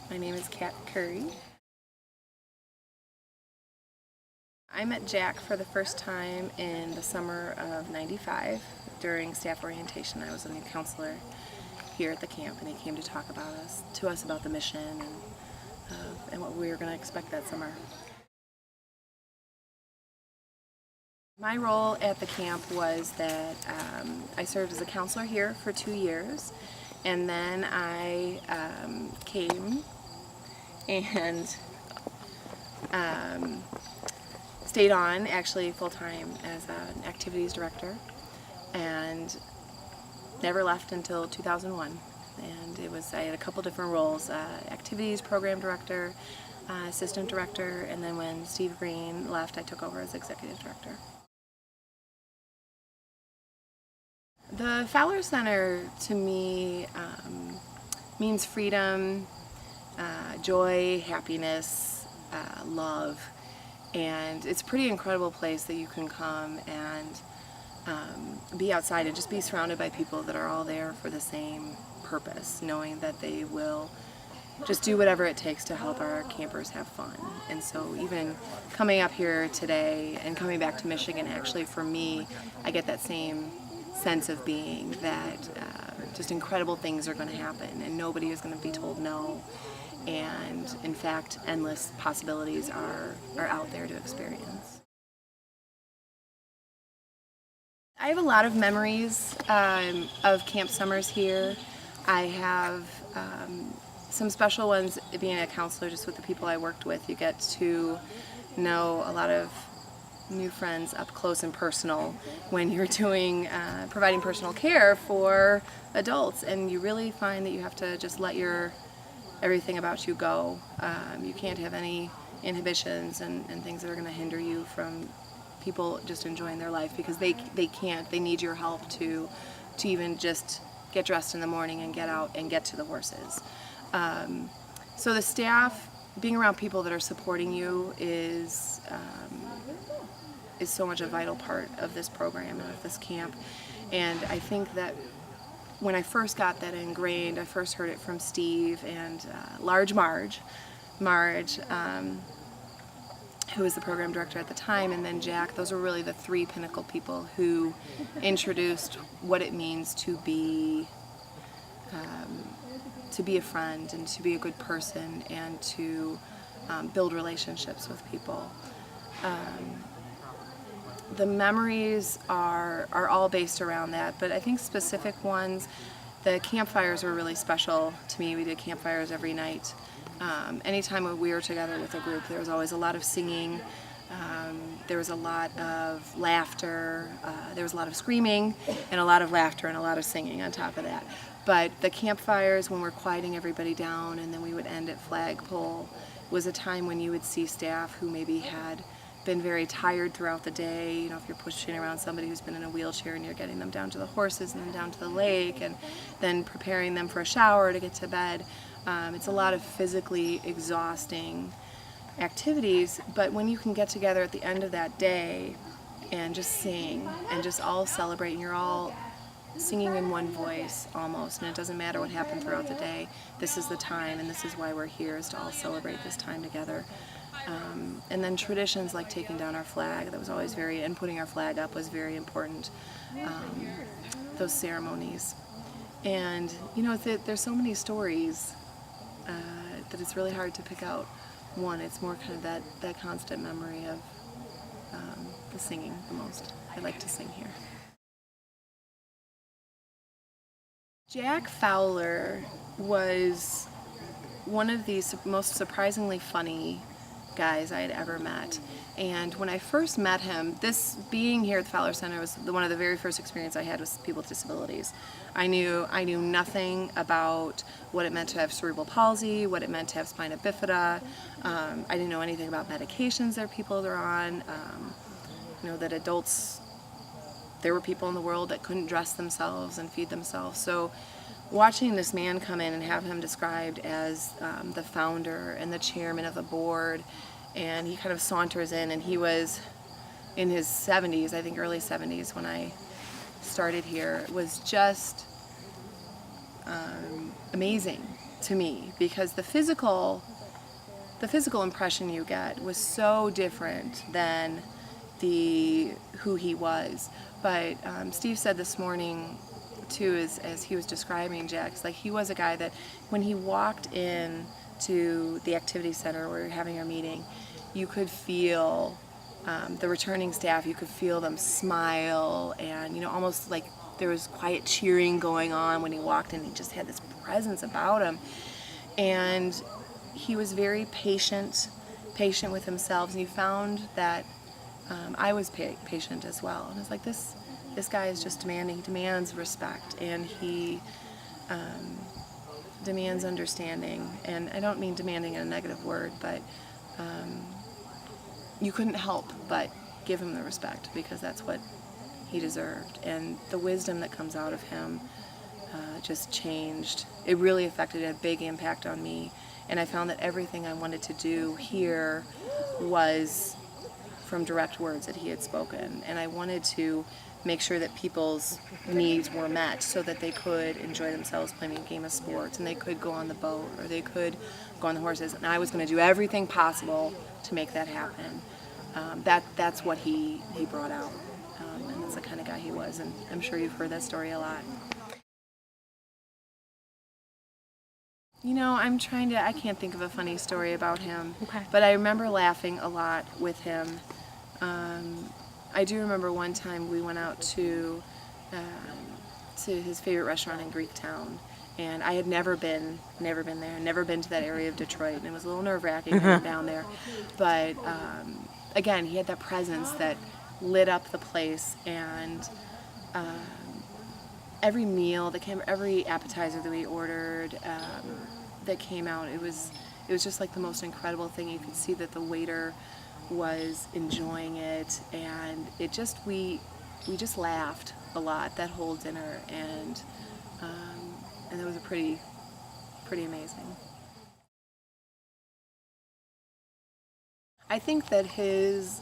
My name is Kat Curry. I met Jack for the first time in the summer of '95 during staff orientation. I was a new counselor here at the camp, and he came to talk to us about the mission and what we were going to expect that summer. My role at the camp was that I served as a counselor here for 2 years, and then I came and stayed on actually full-time as an activities director, and never left until 2001. And I had a couple different roles: activities program director, assistant director, and then when Steve Green left, I took over as executive director. The Fowler Center to me means freedom, joy, happiness, love, and it's a pretty incredible place that you can come and be outside and just be surrounded by people that are all there for the same purpose, knowing that they will just do whatever it takes to help our campers have fun. And so even coming up here today and coming back to Michigan, actually for me, I get that same sense of being that just incredible things are going to happen and nobody is going to be told no, and in fact endless possibilities are out there to experience. I have a lot of memories of camp summers here. I have some special ones being a counselor, just with the people I worked with. You get to know a lot of new friends up close and personal when you're doing providing personal care for adults, and you really find that you have to just let everything about you go. You can't have any inhibitions and things that are going to hinder you from people just enjoying their life, because they need your help to even just get dressed in the morning and get out and get to the horses. So the staff, being around people that are supporting you is so much a vital part of this program and of this camp. And I think that when I first got that ingrained, I first heard it from Steve and Large Marge, who was the program director at the time, and then Jack. Those were really the three pinnacle people who introduced what it means to be a friend and to be a good person and to build relationships with people. The memories are all based around that, but I think specific ones, the campfires were really special to me. We did campfires every night. Anytime we were together with a group, there was always a lot of singing, there was a lot of laughter, there was a lot of screaming, and a lot of laughter and a lot of singing on top of that. But the campfires, when we're quieting everybody down and then we would end at flagpole, was a time when you would see staff who maybe had been very tired throughout the day. You know, if you're pushing around somebody who's been in a wheelchair and you're getting them down to the horses and then down to the lake and then preparing them for a shower to get to bed. It's a lot of physically exhausting activities, but when you can get together at the end of that day and just sing and just all celebrate, and you're all singing in one voice almost, and it doesn't matter what happened throughout the day, this is the time and this is why we're here, is to all celebrate this time together. And then traditions like taking down our flag, that was always and putting our flag up was very important, those ceremonies. And you know, there's so many stories that it's really hard to pick out one. It's more kind of that constant memory of the singing the most. I like to sing here. Jack Fowler was one of the most surprisingly funny guys I had ever met. And when I first met him, this being here at the Fowler Center was one of the very first experiences I had with people with disabilities. I knew nothing about what it meant to have cerebral palsy, what it meant to have spina bifida. I didn't know anything about medications that people are on. You know, that there were people in the world that couldn't dress themselves and feed themselves. So watching this man come in and have him described as the founder and the chairman of the board, and he kind of saunters in, and he was in his 70s, I think early 70s when I started here, was just amazing. to me, because the physical impression you get was so different than who he was. But Steve said this morning too, as he was describing Jack, it's like he was a guy that when he walked in to the activity center where we were having our meeting, you could feel the returning staff, you could feel them smile, and almost like there was quiet cheering going on when he walked in. He just had this presence about him, and he was very patient with himself, and he found that I was patient as well. And it's like this guy is just demanding. He demands respect, and he demands understanding. And I don't mean demanding in a negative word, but you couldn't help but give him the respect, because that's what he deserved. And the wisdom that comes out of him just changed. It really affected a big impact on me. And I found that everything I wanted to do here was from direct words that he had spoken. And I wanted to make sure that people's needs were met so that they could enjoy themselves playing a game of sports, and they could go on the boat, or they could go on the horses. And I was going to do everything possible to make that happen. That's what he brought out. And that's the kind of guy he was. And I'm sure you've heard that story a lot. I can't think of a funny story about him, Okay. but I remember laughing a lot with him. I do remember one time we went out to his favorite restaurant in Greektown, and I had never been there, never been to that area of Detroit, and it was a little nerve-wracking going down there. But again, he had that presence that lit up the place, and every meal that came, every appetizer that we ordered that came out, it was just like the most incredible thing. You could see that the waiter was enjoying it, and it just we just laughed a lot that whole dinner, and it was pretty amazing. I think that his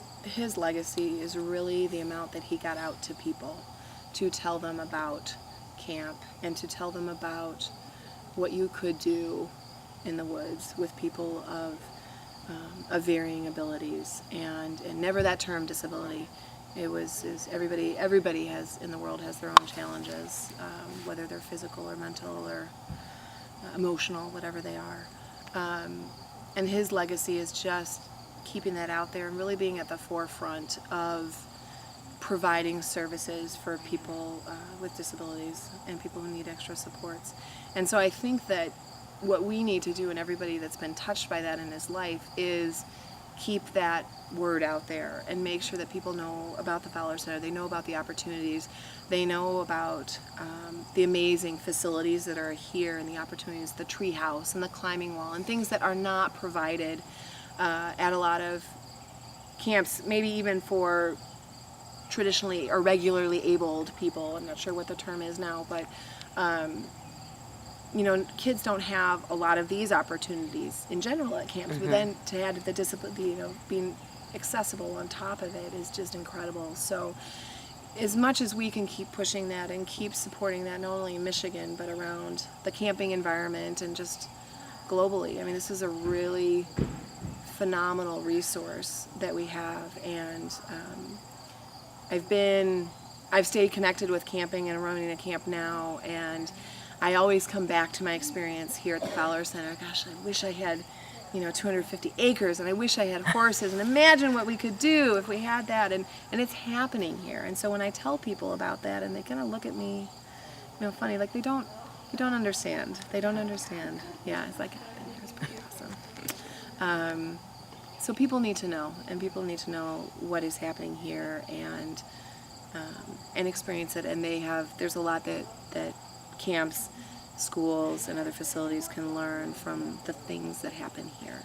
legacy is really the amount that he got out to people, to tell them about camp and to tell them about what you could do in the woods with people of varying abilities, and never that term disability. Is everybody has in the world has their own challenges, whether they're physical or mental or emotional, whatever they are. And his legacy is just keeping that out there and really being at the forefront of providing services for people with disabilities and people who need extra supports. And so I think that what we need to do, and everybody that's been touched by that in his life, is keep that word out there and make sure that people know about the Fowler Center, they know about the opportunities, they know about the amazing facilities that are here and the opportunities, the tree house and the climbing wall and things that are not provided at a lot of camps, maybe even for traditionally or regularly abled people. I'm not sure what the term is now, but kids don't have a lot of these opportunities in general at camps. But then to add the disability, being accessible on top of it is just incredible. So as much as we can keep pushing that and keep supporting that, not only in Michigan, but around the camping environment and just globally. I mean, this is a really phenomenal resource that we have, and I've stayed connected with camping, and I'm running a camp now, and I always come back to my experience here at the Fowler Center. Gosh, I wish I had 250 acres, and I wish I had horses, and imagine what we could do if we had that, and it's happening here. And so when I tell people about that, and they kind of look at me, funny, like you don't understand. They don't understand. Yeah, it's like, I've been here, it's pretty awesome. So people need to know, and people need to know what is happening here and experience it. And there's a lot that camps, schools, and other facilities can learn from the things that happen here.